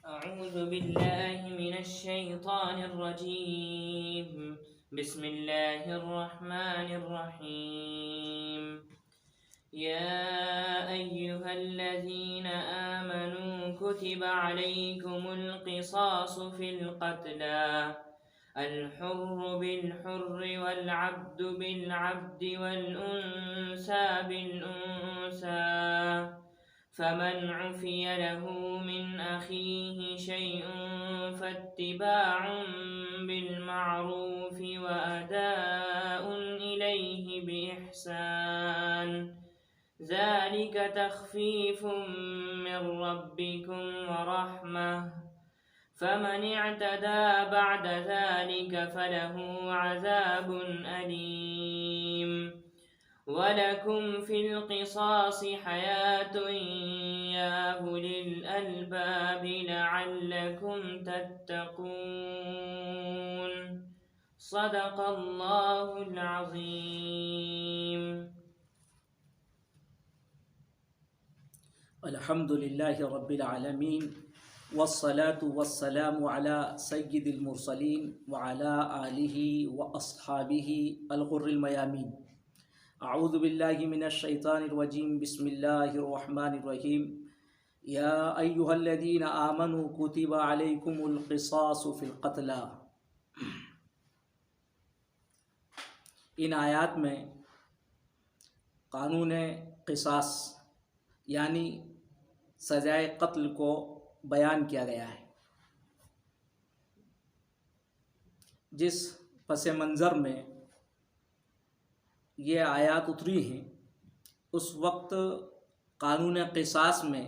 أعوذ بالله من الشيطان الرجيم. بسم الله الرحمن الرحيم. يا أيها الذين آمنوا كتب عليكم القصاص في القتلى، الحر بالحر والعبد بالعبد والأنثى بالأنثى، فمن عفي له من أخيه شيء فاتباع بالمعروف وأداء إليه بإحسان، ذلك تخفيف من ربكم ورحمة، فمن اعتدى بعد ذلك فله عذاب أليم. وَلَكُمْ فِي الْقِصَاصِ حَيَاةٌ يَا أُولِي الْأَلْبَابِ لَعَلَّكُمْ تَتَّقُونَ. صدق اللہ العظیم. الحمد للہ رب العالمین والصلاة والسلام علی سید المرسلین وعلی آلہ واصحابہ الغر المیامین. اعوذ باللہ من الشیطان الرجیم. بسم اللہ الرحمن الرحیم. یا ایہا الذین آمنوا کتب علیکم القصاص فی القتلى. ان آیات میں قانون قصاص یعنی سزائے قتل کو بیان کیا گیا ہے. جس پس منظر میں یہ آیات اتری ہیں اس وقت قانون قصاص میں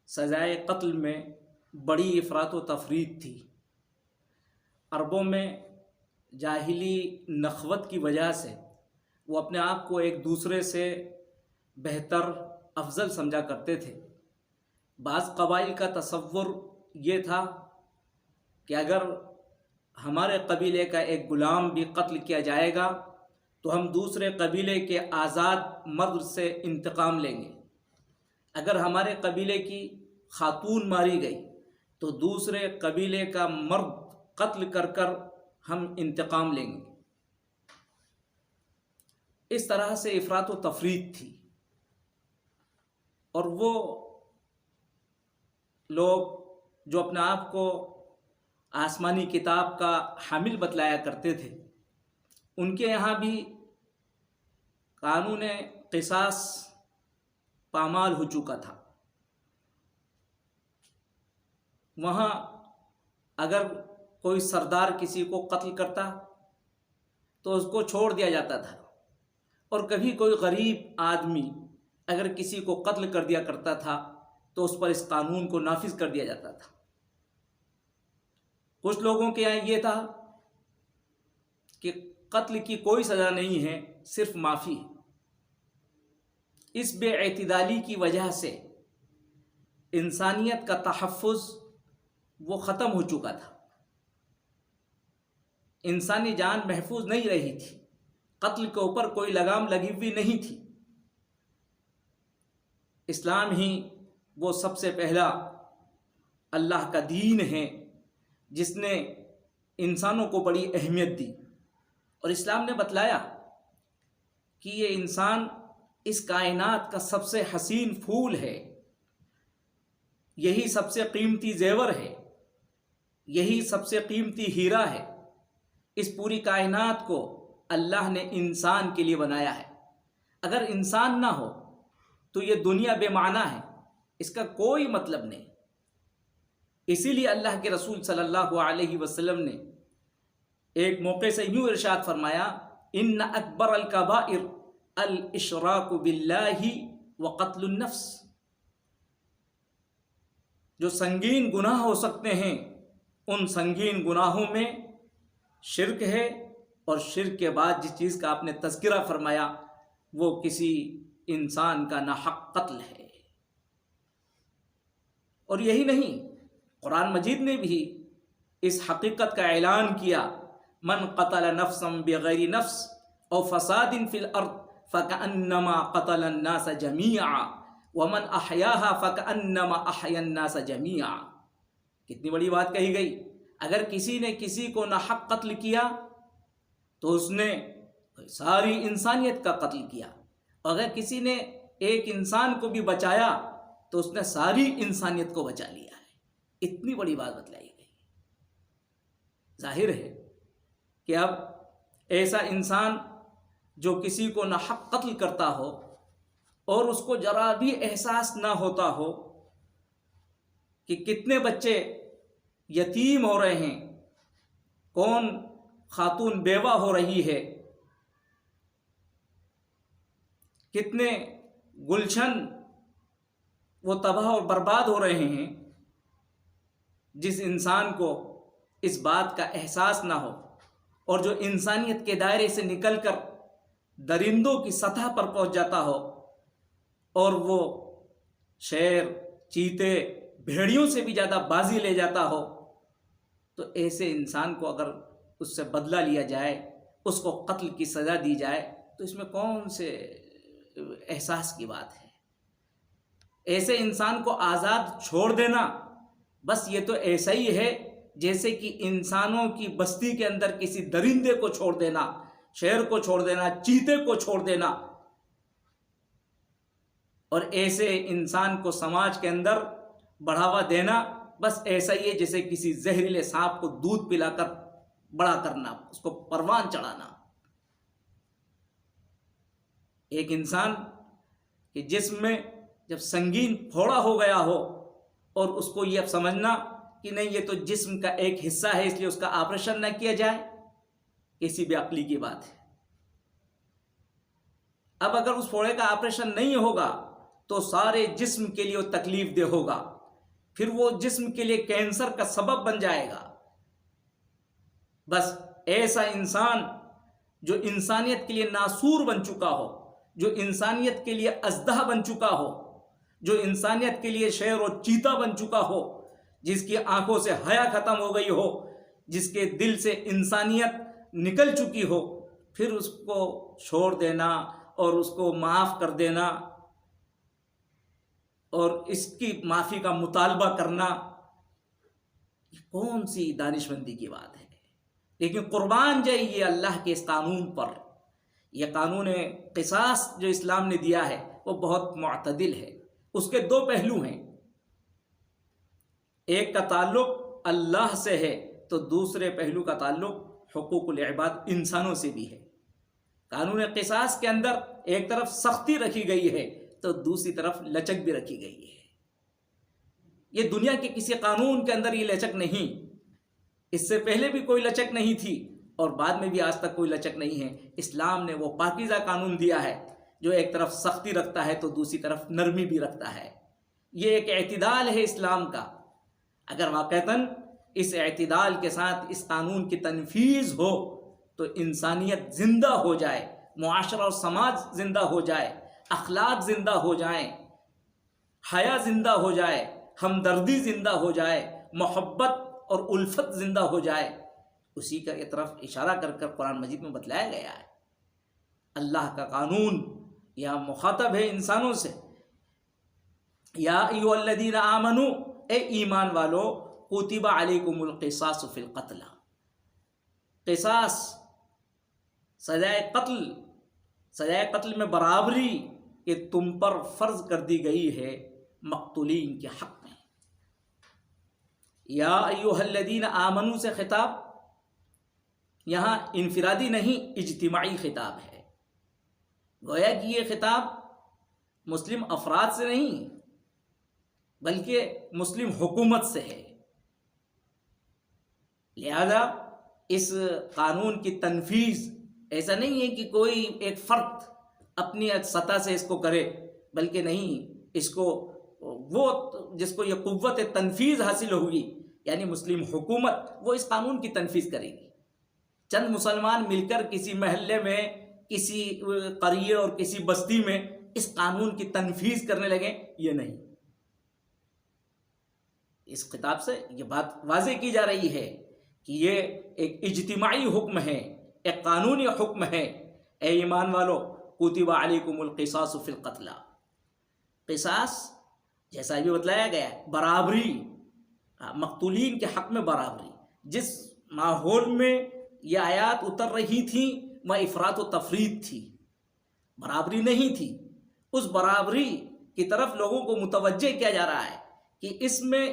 سزائے قتل میں بڑی افراط و تفریط تھی. عربوں میں جاہلی نخوت کی وجہ سے وہ اپنے آپ کو ایک دوسرے سے بہتر افضل سمجھا کرتے تھے. بعض قبائل کا تصور یہ تھا کہ اگر ہمارے قبیلے کا ایک غلام بھی قتل کیا جائے گا تو ہم دوسرے قبیلے کے آزاد مرد سے انتقام لیں گے. اگر ہمارے قبیلے کی خاتون ماری گئی تو دوسرے قبیلے کا مرد قتل کر کر ہم انتقام لیں گے. اس طرح سے افراط و تفریط تھی. اور وہ لوگ جو اپنے آپ کو آسمانی کتاب کا حامل بتلایا کرتے تھے ان کے یہاں بھی قانون قصاص پامال ہو چکا تھا. وہاں اگر کوئی سردار کسی کو قتل کرتا تو اس کو چھوڑ دیا جاتا تھا، اور کبھی کوئی غریب آدمی اگر کسی کو قتل کر دیا کرتا تھا تو اس پر اس قانون کو نافذ کر دیا جاتا تھا. کچھ لوگوں کے یہاں یہ تھا کہ قتل کی کوئی سزا نہیں ہے، صرف معافی ہے. اس بے اعتدالی کی وجہ سے انسانیت کا تحفظ وہ ختم ہو چکا تھا. انسانی جان محفوظ نہیں رہی تھی. قتل کے اوپر کوئی لگام لگی ہوئی نہیں تھی. اسلام ہی وہ سب سے پہلا اللہ کا دین ہے جس نے انسانوں کو بڑی اہمیت دی. اور اسلام نے بتلایا کہ یہ انسان اس کائنات کا سب سے حسین پھول ہے، یہی سب سے قیمتی زیور ہے، یہی سب سے قیمتی ہیرا ہے. اس پوری کائنات کو اللہ نے انسان کے لیے بنایا ہے. اگر انسان نہ ہو تو یہ دنیا بے معنی ہے، اس کا کوئی مطلب نہیں. اسی لیے اللہ کے رسول صلی اللہ علیہ وسلم نے ایک موقع سے یوں ارشاد فرمایا، ان اکبر الکبائر الاشراک باللہ وقتل النفس. جو سنگین گناہ ہو سکتے ہیں ان سنگین گناہوں میں شرک ہے، اور شرک کے بعد جس چیز کا آپ نے تذکرہ فرمایا وہ کسی انسان کا ناحق قتل ہے. اور یہی نہیں، قرآن مجید نے بھی اس حقیقت کا اعلان کیا، من قتل نفسا بغیر نفس او فساد فی الارض فکأنما قتل الناس جميعا ومن احیاها فکأنما احیا الناس جميعا. کتنی بڑی بات کہی گئی. اگر کسی نے کسی کو ناحق قتل کیا تو اس نے ساری انسانیت کا قتل کیا. اگر کسی نے ایک انسان کو بھی بچایا تو اس نے ساری انسانیت کو بچا لیا ہے. اتنی بڑی بات بتلائی گئی. ظاہر ہے کہ اب ایسا انسان جو کسی کو ناحق قتل کرتا ہو اور اس کو ذرا بھی احساس نہ ہوتا ہو کہ کتنے بچے یتیم ہو رہے ہیں، کون خاتون بیوہ ہو رہی ہے، کتنے گلشن وہ تباہ اور برباد ہو رہے ہیں، جس انسان کو اس بات کا احساس نہ ہو اور جو انسانیت کے دائرے سے نکل کر درندوں کی سطح پر پہنچ جاتا ہو اور وہ شیر، چیتے، بھیڑیوں سے بھی زیادہ بازی لے جاتا ہو، تو ایسے انسان کو اگر اس سے بدلہ لیا جائے، اس کو قتل کی سزا دی جائے، تو اس میں کون سے احساس کی بات ہے؟ ایسے انسان کو آزاد چھوڑ دینا بس یہ تو ایسا ہی ہے جیسے کہ انسانوں کی بستی کے اندر کسی درندے کو چھوڑ دینا، شیر کو چھوڑ دینا، چیتے کو چھوڑ دینا. اور ایسے انسان کو سماج کے اندر بڑھاوا دینا بس ایسا ہی ہے جیسے کسی زہریلے سانپ کو دودھ پلا کر بڑا کرنا، اس کو پروان چڑھانا. ایک انسان کہ جسم میں جب سنگین پھوڑا ہو گیا ہو اور اس کو یہ اب سمجھنا کہ نہیں یہ تو جسم کا ایک حصہ ہے اس لیے اس کا آپریشن نہ کیا جائے، کسی بھی عقلی کی بات ہے. اب اگر اس پھوڑے کا آپریشن نہیں ہوگا تو سارے جسم کے لیے وہ تکلیف دہ ہوگا، پھر وہ جسم کے لیے کینسر کا سبب بن جائے گا. بس ایسا انسان جو انسانیت کے لیے ناسور بن چکا ہو، جو انسانیت کے لیے اژدہا بن چکا ہو، جو انسانیت کے لیے شیر اور چیتا بن چکا ہو، جس کی آنکھوں سے حیا ختم ہو گئی ہو، جس کے دل سے انسانیت نکل چکی ہو، پھر اس کو چھوڑ دینا اور اس کو معاف کر دینا اور اس کی معافی کا مطالبہ کرنا، یہ کون سی دانشمندی کی بات ہے؟ لیکن قربان جائیے اللہ کے اس قانون پر. یہ قانون قصاص جو اسلام نے دیا ہے وہ بہت معتدل ہے. اس کے دو پہلو ہیں، ایک کا تعلق اللہ سے ہے تو دوسرے پہلو کا تعلق حقوق العباد انسانوں سے بھی ہے. قانون قصاص کے اندر ایک طرف سختی رکھی گئی ہے تو دوسری طرف لچک بھی رکھی گئی ہے. یہ دنیا کے کسی قانون کے اندر یہ لچک نہیں، اس سے پہلے بھی کوئی لچک نہیں تھی اور بعد میں بھی آج تک کوئی لچک نہیں ہے. اسلام نے وہ پاکیزہ قانون دیا ہے جو ایک طرف سختی رکھتا ہے تو دوسری طرف نرمی بھی رکھتا ہے. یہ ایک اعتدال ہے اسلام کا. اگر واقعتاً اس اعتدال کے ساتھ اس قانون کی تنفیذ ہو تو انسانیت زندہ ہو جائے، معاشرہ اور سماج زندہ ہو جائے، اخلاق زندہ ہو جائیں، حیا زندہ ہو جائے، ہمدردی زندہ ہو جائے، محبت اور الفت زندہ ہو جائے. اسی کا ایک طرف اشارہ کر کر قرآن مجید میں بتلایا گیا ہے. اللہ کا قانون یا مخاطب ہے انسانوں سے. یا ایھا الذین آمنو، اے ایمان والو، کتب علیکم القصاص فی القتل. قصاص سزائے قتل میں برابری کہ تم پر فرض کر دی گئی ہے مقتولین کے حق میں. یا ایھا الذین آمنو سے خطاب یہاں انفرادی نہیں اجتماعی خطاب ہے. گویا کہ یہ خطاب مسلم افراد سے نہیں بلکہ مسلم حکومت سے ہے. لہذا اس قانون کی تنفیذ ایسا نہیں ہے کہ کوئی ایک فرد اپنی سطح سے اس کو کرے، بلکہ نہیں، اس کو وہ جس کو یہ قوت تنفیذ حاصل ہوگی یعنی مسلم حکومت، وہ اس قانون کی تنفیذ کرے گی. چند مسلمان مل کر کسی محلے میں، کسی قریے اور کسی بستی میں اس قانون کی تنفیذ کرنے لگیں، یہ نہیں. اس خطاب سے یہ بات واضح کی جا رہی ہے کہ یہ ایک اجتماعی حکم ہے، ایک قانونی حکم ہے. اے ایمان والو، کتب علیکم القصاص فی القتل. قصاص جیسا بھی بتلایا گیا ہے، برابری. مقتولین کے حق میں برابری. جس ماحول میں یہ آیات اتر رہی تھیں وہ افراط و تفریط تھی، برابری نہیں تھی. اس برابری کی طرف لوگوں کو متوجہ کیا جا رہا ہے کہ اس میں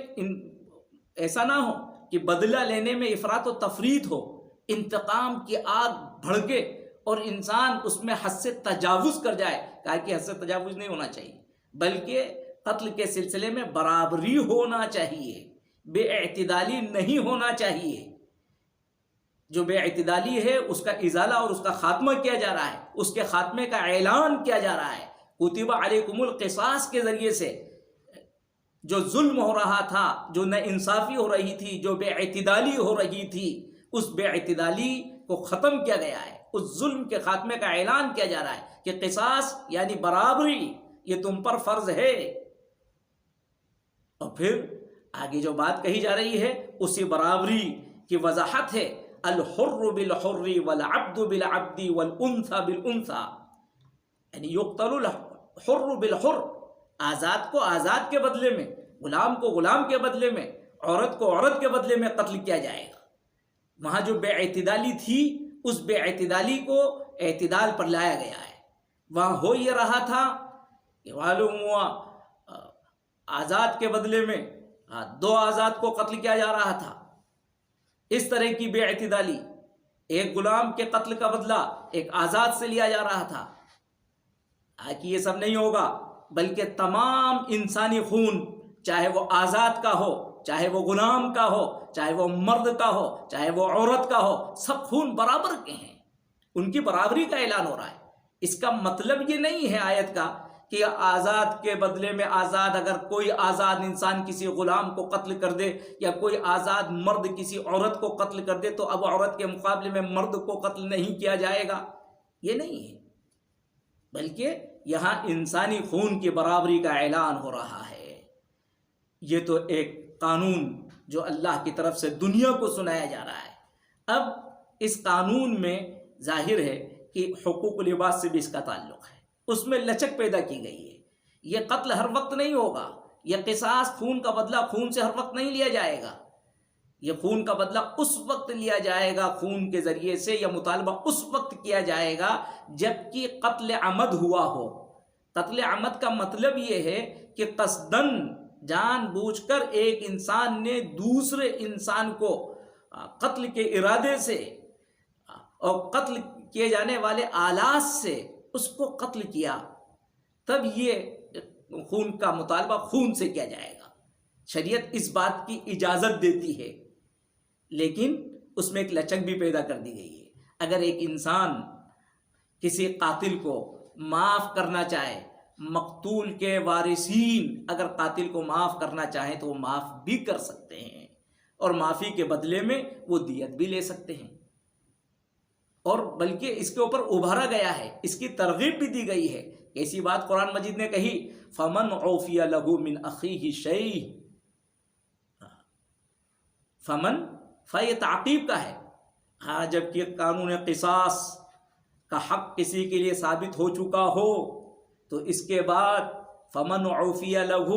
ایسا نہ ہو کہ بدلہ لینے میں افراط و تفریط ہو، انتقام کی آگ بھڑکے اور انسان اس میں حد سے تجاوز کر جائے. کہا کہ حد سے تجاوز نہیں ہونا چاہیے، بلکہ قتل کے سلسلے میں برابری ہونا چاہیے، بے اعتدالی نہیں ہونا چاہیے. جو بے اعتدالی ہے اس کا ازالہ اور اس کا خاتمہ کیا جا رہا ہے، اس کے خاتمے کا اعلان کیا جا رہا ہے. کتب علیکم القصاص کے ذریعے سے جو ظلم ہو رہا تھا، جو نا انصافی ہو رہی تھی، جو بے اعتدالی ہو رہی تھی، اس بے اعتدالی کو ختم کیا گیا ہے، اس ظلم کے خاتمے کا اعلان کیا جا رہا ہے کہ قصاص یعنی برابری یہ تم پر فرض ہے. اور پھر آگے جو بات کہی جا رہی ہے اسی برابری کی وضاحت ہے. الحر بالحر والعبد بالعبد والانثى بالانثى، یعنی یقتل الحر بالحر، آزاد کو آزاد کے بدلے میں، غلام کو غلام کے بدلے میں، عورت کو عورت کے بدلے میں قتل کیا جائے گا. وہاں جو بے اعتدالی تھی اس بے اعتدالی کو اعتدال پر لایا گیا ہے. وہاں ہو یہ رہا تھا کہ معلوم ہوا آزاد کے بدلے میں دو آزاد کو قتل کیا جا رہا تھا. اس طرح کی بے اعتدالی، ایک غلام کے قتل کا بدلہ ایک آزاد سے لیا جا رہا تھا. کہ یہ سب نہیں ہوگا، بلکہ تمام انسانی خون، چاہے وہ آزاد کا ہو، چاہے وہ غلام کا ہو، چاہے وہ مرد کا ہو، چاہے وہ عورت کا ہو، سب خون برابر کے ہیں. ان کی برابری کا اعلان ہو رہا ہے. اس کا مطلب یہ نہیں ہے آیت کا کہ آزاد کے بدلے میں آزاد، اگر کوئی آزاد انسان کسی غلام کو قتل کر دے یا کوئی آزاد مرد کسی عورت کو قتل کر دے تو اب عورت کے مقابلے میں مرد کو قتل نہیں کیا جائے گا. یہ نہیں ہے، بلکہ یہاں انسانی خون کی برابری کا اعلان ہو رہا ہے. یہ تو ایک قانون جو اللہ کی طرف سے دنیا کو سنایا جا رہا ہے. اب اس قانون میں ظاہر ہے کہ حقوق لباس سے بھی اس کا تعلق ہے، اس میں لچک پیدا کی گئی ہے. یہ قتل ہر وقت نہیں ہوگا، یہ قصاص خون کا بدلہ خون سے ہر وقت نہیں لیا جائے گا. یہ خون کا بدلہ اس وقت لیا جائے گا خون کے ذریعے سے، یا مطالبہ اس وقت کیا جائے گا جبکہ قتل عمد ہوا ہو. قتل عمد کا مطلب یہ ہے کہ قصدن، جان بوجھ کر ایک انسان نے دوسرے انسان کو قتل کے ارادے سے اور قتل کیے جانے والے آلات سے اس کو قتل کیا، تب یہ خون کا مطالبہ خون سے کیا جائے گا. شریعت اس بات کی اجازت دیتی ہے، لیکن اس میں ایک لچک بھی پیدا کر دی گئی ہے. اگر ایک انسان کسی قاتل کو معاف کرنا چاہے، مقتول کے وارثین اگر قاتل کو معاف کرنا چاہیں تو وہ معاف بھی کر سکتے ہیں، اور معافی کے بدلے میں وہ دیت بھی لے سکتے ہیں. اور بلکہ اس کے اوپر ابھارا گیا ہے، اس کی ترغیب بھی دی گئی ہے. ایسی بات قرآن مجید نے کہی، فمن عوفی لہ من اخیہ شیء. فمن یہ تعقیب کا ہے. ہاں، جبکہ قانون قصاص کا حق کسی کے لیے ثابت ہو چکا ہو تو اس کے بعد فمن عوفی لہ،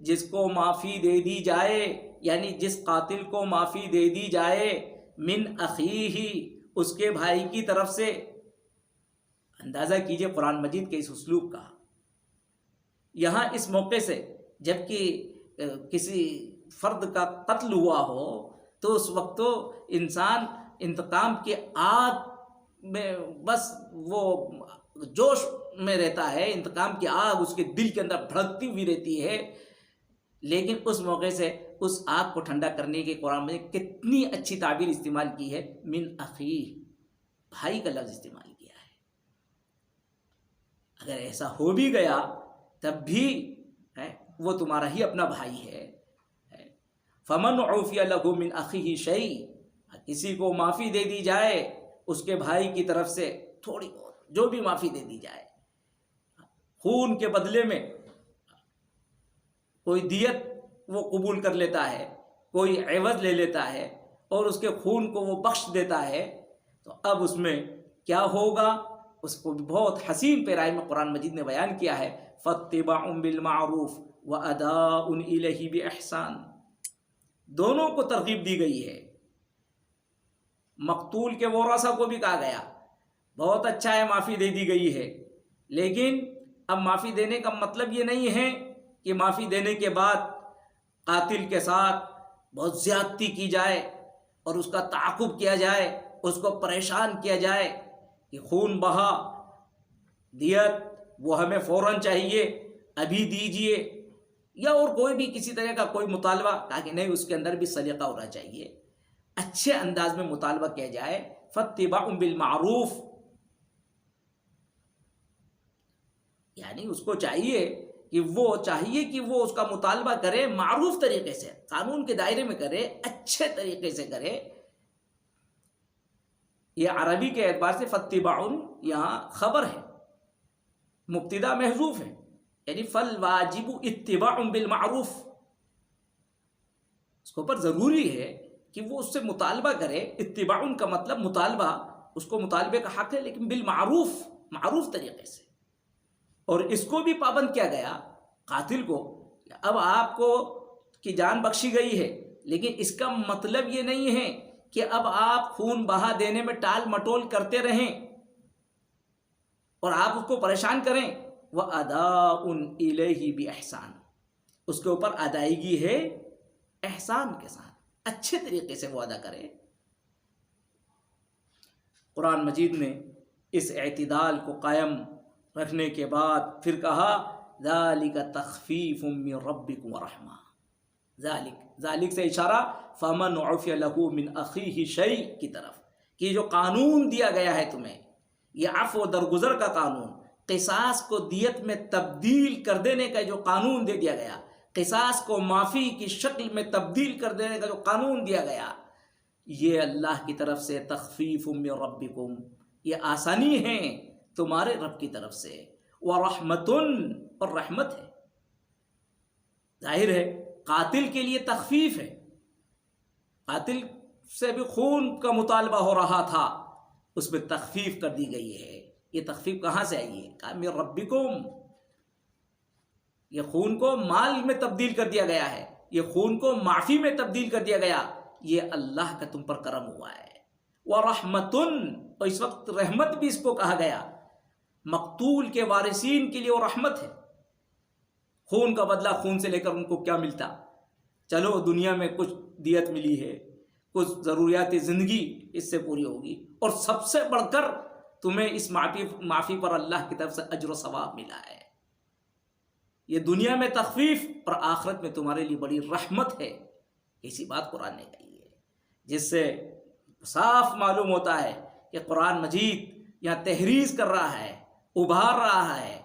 جس کو معافی دے دی جائے، یعنی جس قاتل کو معافی دے دی جائے، من اخیہ، اس کے بھائی کی طرف سے. اندازہ کیجئے قرآن مجید کے اس اسلوب کا. یہاں اس موقع سے جبکہ کسی فرد کا قتل ہوا ہو تو اس وقت تو انسان انتقام کی آگ میں بس وہ جوش میں رہتا ہے، انتقام کی آگ اس کے دل کے اندر بھڑکتی ہوئی رہتی ہے. لیکن اس موقع سے اس آگ کو ٹھنڈا کرنے کے قرآن میں کتنی اچھی تعبیر استعمال کی ہے، من اخی، بھائی کا لفظ استعمال کیا ہے. اگر ایسا ہو بھی گیا تب بھی وہ تمہارا ہی اپنا بھائی ہے. فمن عوفی لہ من اخیہ شیء، کسی کو معافی دے دی جائے اس کے بھائی کی طرف سے، تھوڑی بہت جو بھی معافی دے دی جائے، خون کے بدلے میں کوئی دیت وہ قبول کر لیتا ہے، کوئی عوض لے لیتا ہے اور اس کے خون کو وہ بخش دیتا ہے، تو اب اس میں کیا ہوگا اس کو بہت حسین پیرائی میں قرآن مجید نے بیان کیا ہے. فاتباع بالمعروف واداء الیہ باحسان. دونوں کو ترغیب دی گئی ہے. مقتول کے ورثہ کو بھی کہا گیا بہت اچھا ہے معافی دے دی گئی ہے، لیکن اب معافی دینے کا مطلب یہ نہیں ہے کہ معافی دینے کے بعد قاتل کے ساتھ بہت زیادتی کی جائے اور اس کا تعاقب کیا جائے، اس کو پریشان کیا جائے کہ خون بہا، دیت وہ ہمیں فوراً چاہیے، ابھی دیجئے، یا اور کوئی بھی کسی طرح کا کوئی مطالبہ. کہا کہ نہیں، اس کے اندر بھی سلیقہ ہونا چاہیے، اچھے انداز میں مطالبہ کیا جائے. فاتباع بالمعروف، یعنی اس کو چاہیے کہ وہ اس کا مطالبہ کرے معروف طریقے سے، قانون کے دائرے میں کرے، اچھے طریقے سے کرے. یہ عربی کے اعتبار سے فاتباع یہاں خبر ہے، مبتدا محذوف ہے، یعنی فالواجب اتباع بالمعروف. اس کے اوپر ضروری ہے کہ وہ اس سے مطالبہ کرے. اتباع کا مطلب مطالبہ، اس کو مطالبے کا حق ہے، لیکن بالمعروف، معروف طریقے سے. اور اس کو بھی پابند کیا گیا قاتل کو. اب آپ کو کی جان بخشی گئی ہے، لیکن اس کا مطلب یہ نہیں ہے کہ اب آپ خون بہا دینے میں ٹال مٹول کرتے رہیں اور آپ اس کو پریشان کریں. وَأَدَاءٌ إِلَيْهِ بِإِحْسَانٍ، اس کے اوپر ادائیگی ہے احسان کے ساتھ، اچھے طریقے سے وہ ادا کرے. قرآن مجید نے اس اعتدال کو قائم رکھنے کے بعد پھر کہا ذَلِكَ تَخْفِيفٌ مِّن رَبِّكُمْ وَرَحْمَةٌ. ذالک سے اشارہ فَمَنْ عُفِيَ لَهُ مِنْ أَخِيهِ شَيْءٍ کی طرف، کہ جو قانون دیا گیا ہے تمہیں، یہ عفو درگزر کا قانون، قصاص کو دیت میں تبدیل کر دینے کا جو قانون دے دیا گیا، قصاص کو معافی کی شکل میں تبدیل کر دینے کا جو قانون دیا گیا، یہ اللہ کی طرف سے تخفیف من ربکم، یہ آسانی ہے تمہارے رب کی طرف سے. ورحمۃ، اور رحمت ہے. ظاہر ہے قاتل کے لیے تخفیف ہے، قاتل سے بھی خون کا مطالبہ ہو رہا تھا، اس میں تخفیف کر دی گئی ہے. یہ تخفیف کہاں سے آئی ہے؟ کہا من ربکم، یہ خون کو مال میں تبدیل کر دیا گیا ہے، یہ خون کو معافی میں تبدیل کر دیا گیا، یہ اللہ کا تم پر کرم ہوا ہے. وَرَحْمَةٌ، اور اس وقت رحمت بھی اس کو کہا گیا. مقتول کے وارثین کے لیے وہ رحمت ہے. خون کا بدلہ خون سے لے کر ان کو کیا ملتا؟ چلو دنیا میں کچھ دیت ملی ہے، کچھ ضروریات زندگی اس سے پوری ہوگی، اور سب سے بڑھ کر تمہیں اس معافی پر اللہ کی طرف سے اجر و ثواب ملا ہے. یہ دنیا میں تخفیف اور آخرت میں تمہارے لیے بڑی رحمت ہے. اسی بات قرآن نے کہی ہے، جس سے صاف معلوم ہوتا ہے کہ قرآن مجید یہاں تحریض کر رہا ہے، ابھار رہا ہے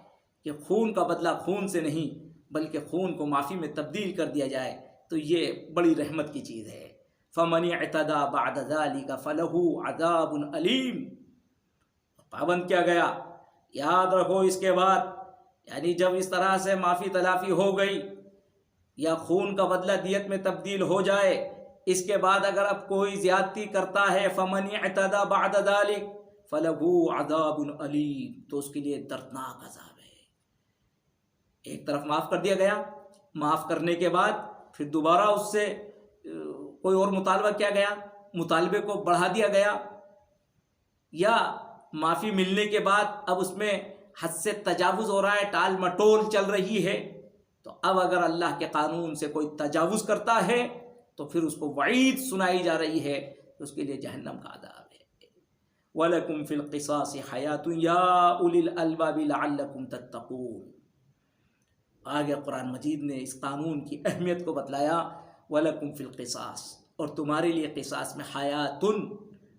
کہ خون کا بدلہ خون سے نہیں بلکہ خون کو معافی میں تبدیل کر دیا جائے تو یہ بڑی رحمت کی چیز ہے. فَمَنِ اعْتَدَى بَعْدَ ذَلِكَ فَلَهُ عَذَابٌ أَلِيمٌ، پابند کیا گیا. یاد رکھو اس کے بعد، یعنی جب اس طرح سے معافی تلافی ہو گئی یا خون کا بدلہ دیت میں تبدیل ہو جائے، اس کے بعد اگر اب کوئی زیادتی کرتا ہے فَمَنِ اعْتَدَى بَعْدَ ذَلِكَ فَلَهُ عَذَابٌ أَلِيمٌ، تو اس کے لیے دردناک عذاب ہے. ایک طرف معاف کر دیا گیا، معاف کرنے کے بعد پھر دوبارہ اس سے کوئی اور مطالبہ کیا گیا، مطالبے کو بڑھا دیا گیا، یا معافی ملنے کے بعد اب اس میں حد سے تجاوز ہو رہا ہے، ٹال مٹول چل رہی ہے. تو اب اگر اللہ کے قانون سے کوئی تجاوز کرتا ہے تو پھر اس کو وعید سنائی جا رہی ہے، اس کے لیے جہنم کا عذاب ہے. وَلَكُمْ فِي الْقِصَاصِ حَيَاةٌ يَا أُولِي الْأَلْبَابِ لَعَلَّكُمْ تَتَّقُونَ. آگے قرآن مجید نے اس قانون کی اہمیت کو بتلایا. وَلَكُمْ فِي الْقِصَاصِ، اور تمہارے لیے قصاص میں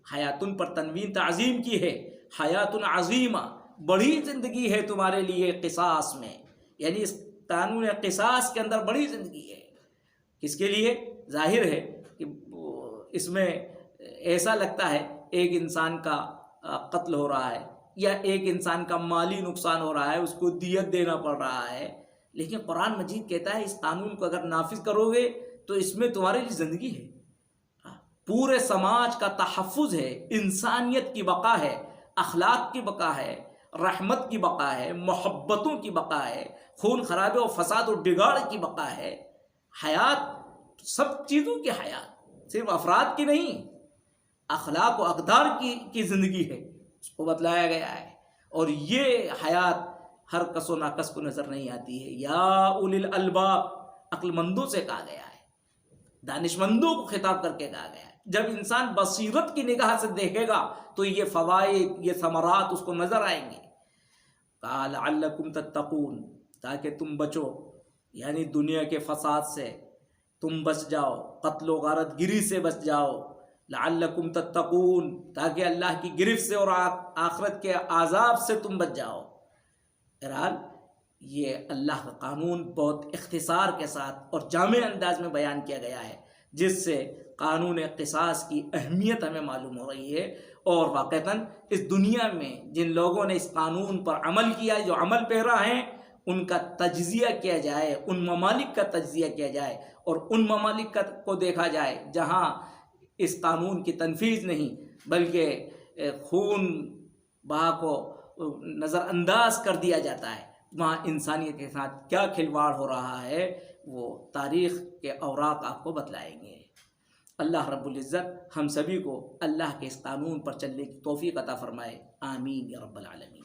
حیاتن پر تنوین تعظیم کی ہے. حیاتن عظیمہ، بڑی زندگی ہے تمہارے لیے قصاص میں، یعنی اس قانون قصاص کے اندر بڑی زندگی ہے. کس کے لیے؟ ظاہر ہے کہ اس میں ایسا لگتا ہے ایک انسان کا قتل ہو رہا ہے یا ایک انسان کا مالی نقصان ہو رہا ہے، اس کو دیت دینا پڑ رہا ہے، لیکن قرآن مجید کہتا ہے اس قانون کو اگر نافذ کرو گے تو اس میں تمہارے لیے زندگی ہے، پورے سماج کا تحفظ ہے، انسانیت کی بقا ہے، اخلاق کی بقا ہے، رحمت کی بقا ہے، محبتوں کی بقا ہے، خون خرابے و فساد و بگاڑ کی بقا ہے. حیات سب چیزوں کی حیات، صرف افراد کی نہیں، اخلاق و اقدار کی زندگی ہے، اس کو بتلایا گیا ہے. اور یہ حیات ہر کس و ناقص کو نظر نہیں آتی ہے. یا اولی الالباب، عقل مندوں سے کہا گیا ہے، دانش مندوں کو خطاب کر کے کہا گیا ہے. جب انسان بصیرت کی نگاہ سے دیکھے گا تو یہ فوائد، یہ ثمرات اس کو نظر آئیں گے. قال لعلکم تتقون، تاکہ تم بچو، یعنی دنیا کے فساد سے تم بچ جاؤ، قتل و غارت گری سے بچ جاؤ. لعلکم تتقون، تاکہ اللہ کی گرفت سے اور آخرت کے عذاب سے تم بچ جاؤ. بہرحال یہ اللہ کا قانون بہت اختصار کے ساتھ اور جامع انداز میں بیان کیا گیا ہے، جس سے قانون قصاص کی اہمیت ہمیں معلوم ہو رہی ہے. اور واقعتاً اس دنیا میں جن لوگوں نے اس قانون پر عمل کیا، جو عمل پیرا ہیں، ان کا تجزیہ کیا جائے، ان ممالک کا تجزیہ کیا جائے، اور ان ممالک کو دیکھا جائے جہاں اس قانون کی تنفیذ نہیں بلکہ خون بہا کو نظر انداز کر دیا جاتا ہے، وہاں انسانیت کے ساتھ کیا کھلواڑ ہو رہا ہے، وہ تاریخ کے اوراق آپ کو بتلائیں گے. اللہ رب العزت ہم سبھی کو اللہ کے اس قانون پر چلنے کی توفیق عطا فرمائے. آمین یا رب العالمین.